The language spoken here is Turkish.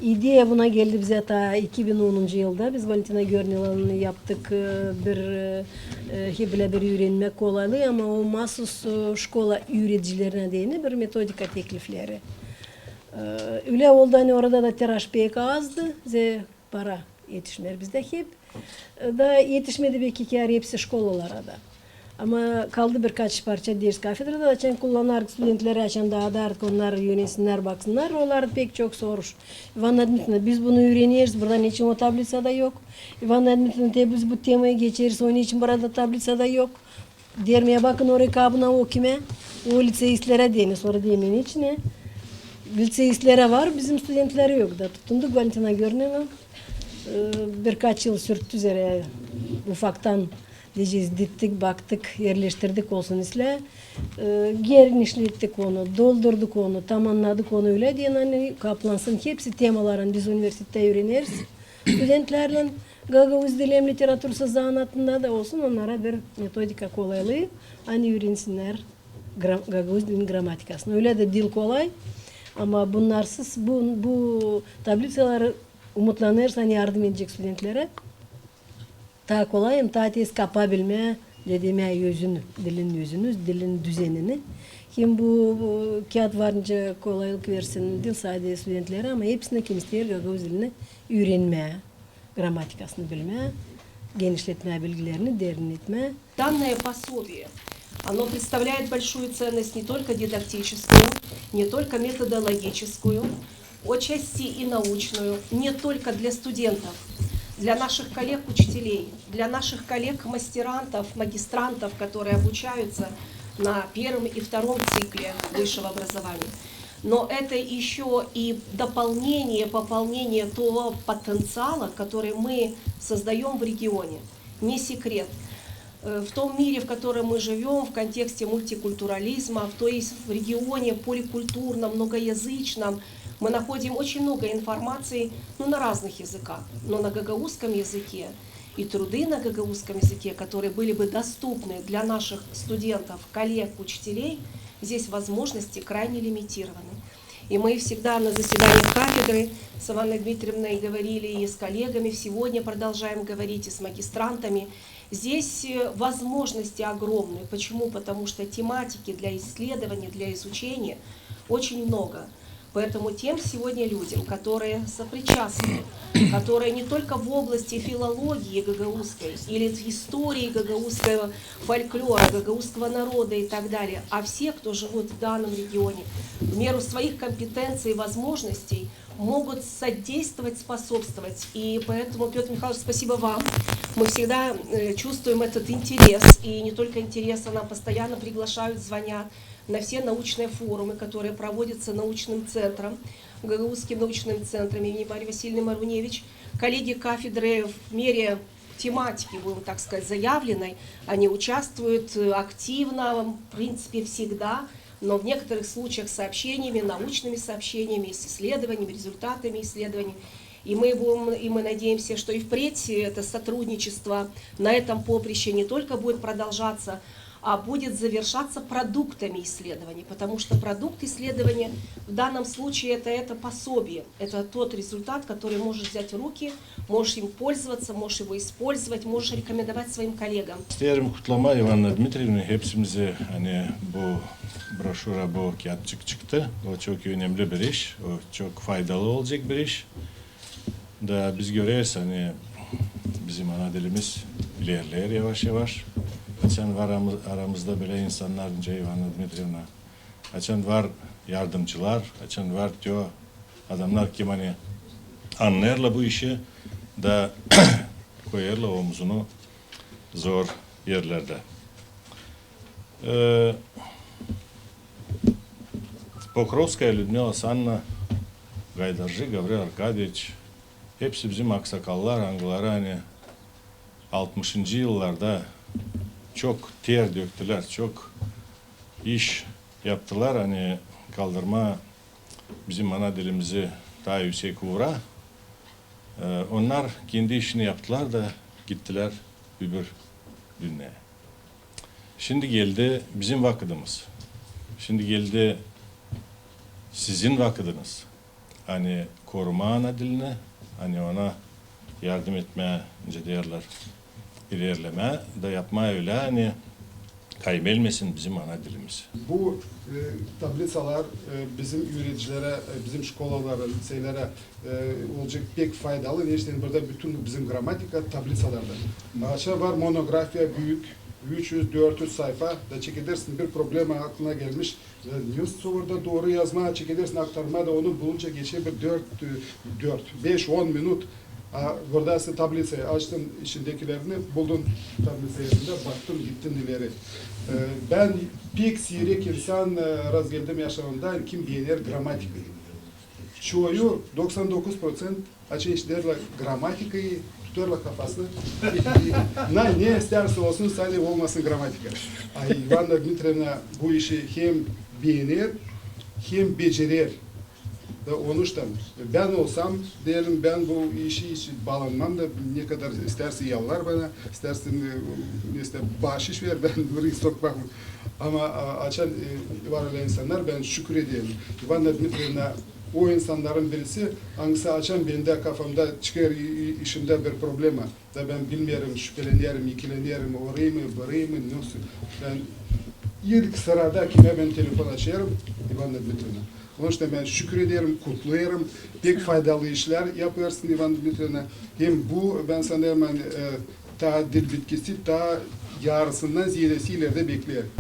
İdeya buna geldi bize ta 2010 yılda. Biz Valentina Görnyalan'ı yaptık. Böyle bir öğrenme kolaylığı ama o mahsus şkola öğreticilerine değini bir metodika teklifleri. Öyle oldu hani orada da tiraj pek azdı. Bize para yetişmeler bizde hep. Da yetişmedi belki kâr hepsi şkolalara da. Ama kaldı birkaç parça ders kafedrada açan kullanar studentleri açan daha da artık onlar yönetsinler baksınlar. Onlar pek çok soruş. İvan Admitovna biz bunu öğreniyoruz. Burada niçin o tablicada yok? İvan Admitovna biz bu temayı geçeriz. Onun için burada tablicada yok. Dermeye bakın oraya kabına o kime? O liseistlere diyeni sonra diyemeyin içine. Liseistlere var bizim studentlere yok da. Tutunduk Valentina Görneva. Birkaç yıl sürttü üzere ufaktan diyeceğiz dittik baktık yerleştirdik olsun isle genişlettik onu doldurduk onu tamamladık onu öyle diye hani kaplansın hepsi temaların biz üniversitede öğreniriz studentlerle Gagavuz dili hem literatür zanatında da olsun onlara bir metodika kolaylığı hani öğrensinler Gagavuz dilin gramatikasını öyle de dil kolay ama bunlarsız bu tablisaları umutlanırsan yardım edecek studentlere daha kolay hem daha tez kapabilme dediğime yüzünü, dilin yüzünü, dilin düzenini. Kim bu kağıt varınca kolaylık versin dil sadece studentlere ama hepsine kim ister Gagavuz dilini öğrenmeye, grammatikasını bilmeye, genişletmeye bilgilerini derinletmeye. Данное пособие, оно представляет большую ценность не только дидактическую, не только методологическую, отчасти и научную, не только для студентов, для наших коллег-учителей, для наших коллег-мастерантов, магистрантов, которые обучаются на первом и втором цикле высшего образования. Но это еще и дополнение, пополнение того потенциала, который мы создаем в регионе. Не секрет. В том мире, в котором мы живем, в контексте мультикультурализма, то есть в регионе поликультурном, многоязычном, мы находим очень много информации на разных языках, но на гагаузском языке и труды на гагаузском языке, которые были бы доступны для наших студентов, коллег, учителей, здесь возможности крайне лимитированы. И мы всегда на заседаниях кафедры с Иваной Дмитриевной говорили и с коллегами, сегодня продолжаем говорить и с магистрантами. Здесь возможности огромные. Почему? Потому что тематики для исследования, для изучения очень много. Поэтому тем сегодня людям, которые сопричастны, которые не только в области филологии гагаузской или истории гагаузского фольклора, гагаузского народа и так далее, а все, кто живут в данном регионе, в меру своих компетенций и возможностей, могут содействовать, способствовать. И поэтому, Петр Михайлович, спасибо вам. Мы всегда чувствуем этот интерес, и не только интерес, а нам постоянно приглашают, звонят на все научные форумы, которые проводятся научным центром, Гагаузским научным центром имени Марии Васильевны Маруневич. Коллеги кафедры в мере тематики, будем так сказать, заявленной, они участвуют активно, в принципе, всегда, но в некоторых случаях сообщениями, научными сообщениями, с исследованиями, результатами исследований. И мы надеемся, что и впредь это сотрудничество на этом поприще не только будет продолжаться, а будет завершаться продуктами исследований, потому что продукт исследования в данном случае это пособие, это тот результат, который можешь взять в руки, можешь им пользоваться, можешь его использовать, можешь рекомендовать своим коллегам. İsterim kutlama Ivana Dmitrievna hepsimize hani bu broşura bu kağıtçık çıktı. O çok önemli bir iş, o çok faydalı olacak bir iş. Da biz görüyoruz hani bizim ana dilimiz ilerler yavaş yavaş. Açan var aramızda böyle insanlar Ivana Dmitrievna. Açan var yardımcılar, açan var diyor adamlar ki hani anlarla bu işi da koyarla omzunu zor yerlerde. Покровская Людмила Санна, Gaydarcı Gavril Arkadьевич, hepsi bizim aksakallar, hangileri hani 60. yıllarda çok ter döktüler, çok iş yaptılar hani kaldırma bizim ana dilimizi daha yüksek uğra. Onlar kendi işini yaptılar da gittiler öbür dünyaya. Şimdi geldi bizim vakitimiz. Şimdi geldi sizin vakitiniz. Hani koruma ana dilini, hani ona yardım etmeye, diyorlar, ilerleme de yapmaya öyle, hani kaybetmesin bizim ana dilimiz. Bu tablisalar bizim öğrencilere, bizim şkolalara, liselere olacak pek faydalı. İşte burada bütün bizim gramatika tablisalarda. Aşağı var monografiya büyük, 300-400 sayfa da çekilirsin. Bir problem aklına gelmiş. News orada doğru yazma çekilirsin, aktarma da onu bulunca geçe bir 5-10 minut. Burada ise tablisayı açtın, içindekilerini buldun tablisayında, baktın gittin ileri. Ben pek seyrek insan rast geldim yaşamımda kim beğenir gramatikayı. Çoğu 99% açık derler gramatikayı tutarlar kafasına. Ne isterse olsun sadece olmasın gramatika. Ivana Dmitrievna bu işi hem beğenir hem becerir. Onun için ben olsam diyelim ben bu işi bağlanmam da ne kadar isterse yalvar bana, isterse işte bahşiş ver ben burayı sokmam. Ama açan var öyle insanlar ben şükür ediyorum. Ivana Dmitrievna o insanların birisi hangisi açan benim de kafamda çıkar işimde bir problema da ben bilmiyorum, şüpheleniyorum, ikileniyorum, orayı mı, burayı mı, nasıl. Ben ilk sırada kime ben telefon açarım, Ivana Dmitrievna. Onun için ben şükür ederim, kutluyorum. Pek faydalı işler yapıyorsun Ivana Dmitrievna. Hem bu ben sanırım ta dil bitkisi ta yarısından ziyadesi ileride bekliyorum.